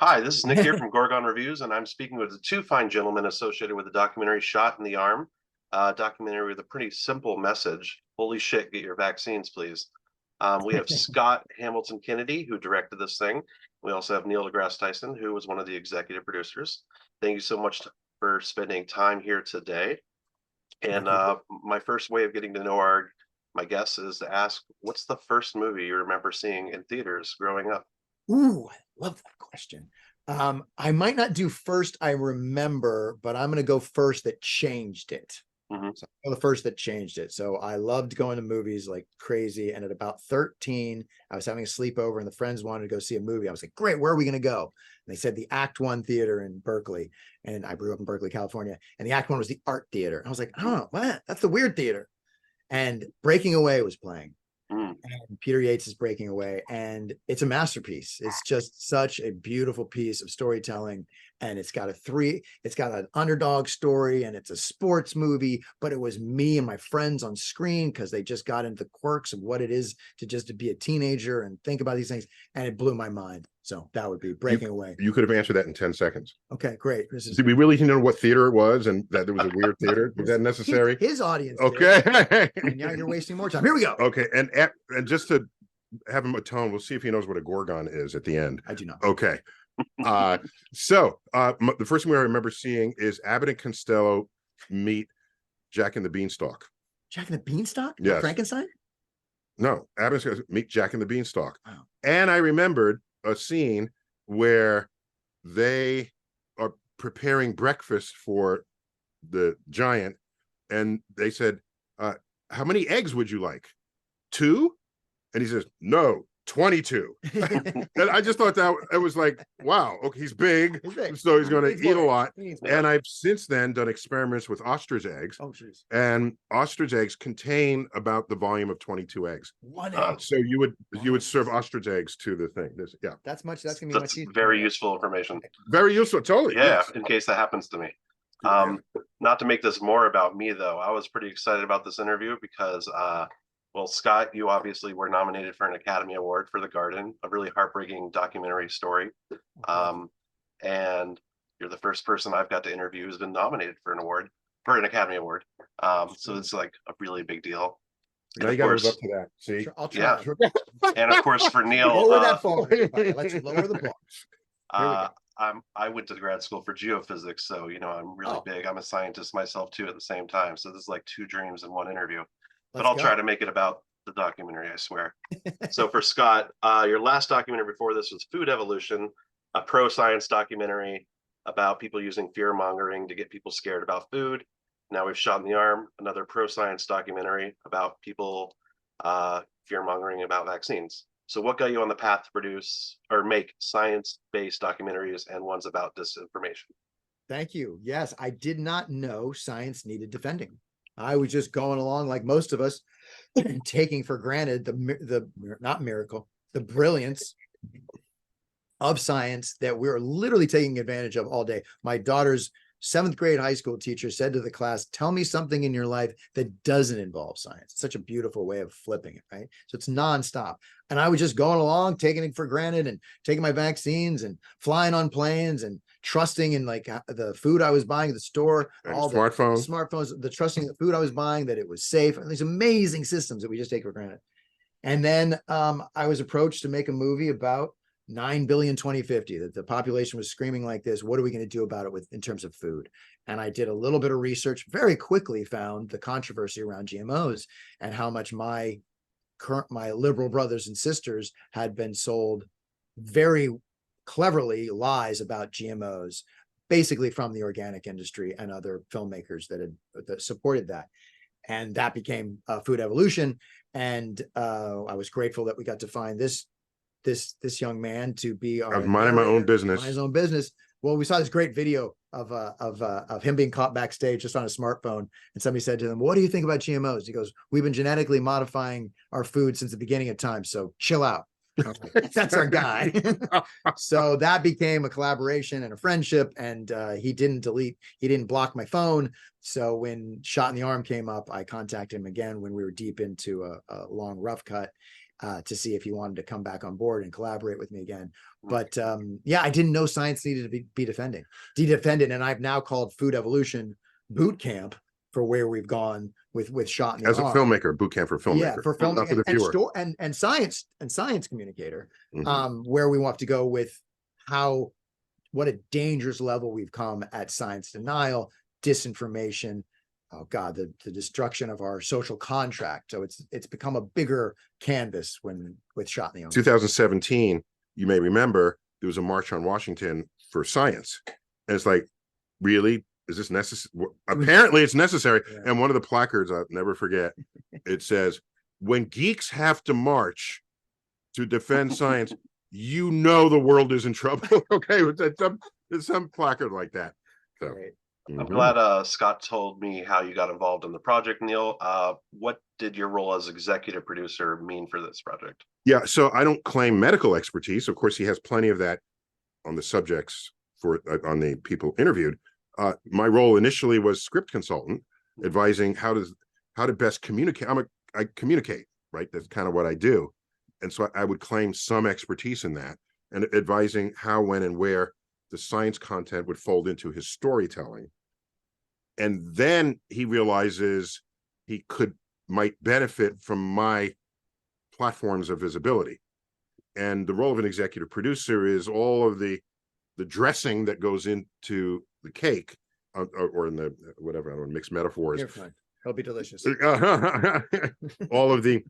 Hi, this is Nick here from Gorgon Reviews, and I'm speaking with the two fine gentlemen associated with the documentary Shot in the Arm, a documentary with a pretty simple message. Holy shit, get your vaccines, please. We have Scott Hamilton Kennedy, who directed this thing. We also have Neil deGrasse Tyson, who was one of the executive producers. Thank you so much for spending time here today. And my first way of getting to know my guests is to ask, what's the first movie you remember seeing in theaters growing up? Ooh, I love that question. I might not do first I remember, but I'm going to go first that changed it. Mm-hmm. So the first that changed it. So I loved going to movies like crazy. And at about 13, I was having a sleepover and the friends wanted to go see a movie. I was like, great, where are we going to go? And they said the Act One Theater in Berkeley. And I grew up in Berkeley, California. And the Act One was the art theater. I was like, oh, what? That's the weird theater. And Breaking Away was playing. And Peter Yates is Breaking Away, and it's a masterpiece. It's just such a beautiful piece of storytelling, and it's got an underdog story, and it's a sports movie, but it was me and my friends on screen because they just got into the quirks of what it is to be a teenager and think about these things, and it blew my mind. So that would be Breaking Away. You could have answered that in 10 seconds. Okay, great. Did we really know what theater it was and that there was a weird theater? Was that necessary? His audience. Okay. And now you're wasting more time. Here we go. Okay. And just to have him atone, we'll see if he knows what a Gorgon is at the end. I do not. Okay. The first movie I remember seeing is Abbott and Costello meet Jack and the Beanstalk. Jack and the Beanstalk? Yes. Frankenstein? No, Abbott and Costello meet Jack and the Beanstalk. Wow. And I remembered a scene where they are preparing breakfast for the giant, and they said, how many eggs would you like? 2? And he says, no, 22. And I just thought that it was like, wow, okay, he's big, so he's going to eat a lot. And I've since then done experiments with ostrich eggs. Oh, geez. And ostrich eggs contain about the volume of 22 eggs. One egg. So you would serve ostrich eggs to the thing. Yeah, that's gonna be much easier. Very useful information. Very useful, totally. Yeah, yes. In case that happens to me. Not to make this more about me, though, I was pretty excited about this interview because well, Scott, you obviously were nominated for an Academy Award for The Garden, a really heartbreaking documentary story. And you're the first person I've got to interview who's been nominated for an Academy Award. So it's like a really big deal. Now you got to live up to that. See, I'll try. Yeah. And of course, for Neil, lower that bar. Let's lower the bar. I went to grad school for geophysics, so I'm really big. I'm a scientist myself too at the same time. So this is like 2 dreams in 1 interview. But I'll try to make it about the documentary, I swear. So for Scott, your last documentary before this was Food Evolution, a pro-science documentary about people using fear-mongering to get people scared about food. Now we've Shot in the Arm, another pro-science documentary about people fear-mongering about vaccines. So what got you on the path to produce or make science-based documentaries and ones about disinformation? Thank you. Yes, I did not know science needed defending. I was just going along like most of us, taking for granted the brilliance of science that we're literally taking advantage of all day. My daughter's 7th grade high school teacher said to the class, tell me something in your life that doesn't involve science. It's such a beautiful way of flipping it, right? So it's nonstop. And I was just going along, taking it for granted and taking my vaccines and flying on planes and trusting in like the food I was buying at the store, and all smartphones, the trusting the food I was buying, that it was safe, and these amazing systems that we just take for granted. And then I was approached to make a movie about 9 billion 2050, that the population was screaming like this. What are we going to do about it in terms of food? And I did a little bit of research, very quickly found the controversy around GMOs and how much my liberal brothers and sisters had been sold very cleverly lies about GMOs, basically from the organic industry and other filmmakers that supported that. And that became Food Evolution. And I was grateful that we got to find this young man to be our minding my own business. His own business. Well, we saw this great video of him being caught backstage just on a smartphone, and somebody said to him, "What do you think about GMOs?" He goes, "We've been genetically modifying our food since the beginning of time, so chill out." That's our guy. So that became a collaboration and a friendship, and he didn't block my phone. So when Shot in the Arm came up, I contacted him again when we were deep into a long rough cut. to see if he wanted to come back on board and collaborate with me again. But yeah, I didn't know science needed to be defended. And I've now called Food Evolution boot camp for where we've gone with Shot in the As a Arm. filmmaker, boot camp for filmmaker. Yeah, for film not for the viewer. and science communicator, Mhm. where we want to go with what a dangerous level we've come at science denial, disinformation. Oh God, the destruction of our social contract. So it's become a bigger canvas with Shot in the Arm. 2017, you may remember there was a march on Washington for science, and it's like, really, is this necessary? Apparently, it's necessary. Yeah. And one of the placards, I'll never forget, it says, "When geeks have to march to defend science, you know the world is in trouble." Okay, it's some placard like that. So. Great. I'm glad Scott told me how you got involved in the project, Neil. What did your role as executive producer mean for this project? Yeah, so I don't claim medical expertise. Of course, he has plenty of that on the subjects on the people interviewed. My role initially was script consultant, advising how to best communicate. I communicate, right? That's kind of what I do. And so I would claim some expertise in that, and advising how, when, and where the science content would fold into his storytelling. And then he realizes he might benefit from my platforms of visibility. And the role of an executive producer is all of the dressing that goes into the cake, or in the whatever, I don't know, mixed metaphors. You're fine. It'll be delicious. All of the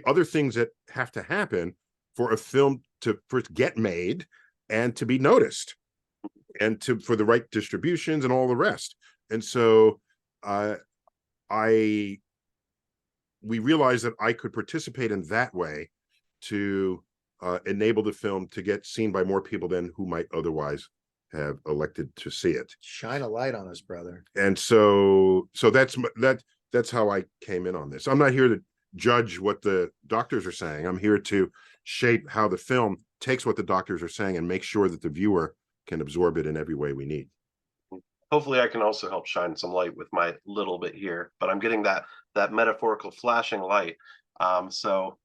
other things that have to happen for a film to first get made and to be noticed, and for the right distributions and all the rest. And so we realized that I could participate in that way to enable the film to get seen by more people than who might otherwise have elected to see it. Shine a light on us, brother. And so that's how I came in on this. I'm not here to judge what the doctors are saying. I'm here to shape how the film takes what the doctors are saying and make sure that the viewer can absorb it in every way we need. Hopefully I can also help shine some light with my little bit here, but I'm getting that metaphorical flashing light. So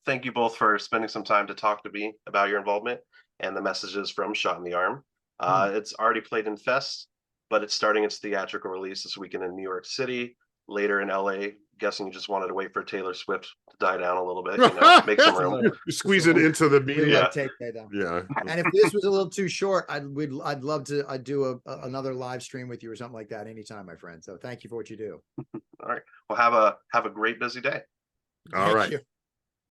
thank you both for spending some time to talk to me about your involvement and the messages from Shot in the Arm. It's already played in Fest, but it's starting its theatrical release this weekend in New York City, later in LA. Guessing you just wanted to wait for Taylor Swift to die down a little bit, make some room. Squeeze it into the media. Yeah. And if this was a little too short, I'd love to do another live stream with you or something like that anytime, my friend. So thank you for what you do. All right. Well, have a great busy day. All right. Thank you.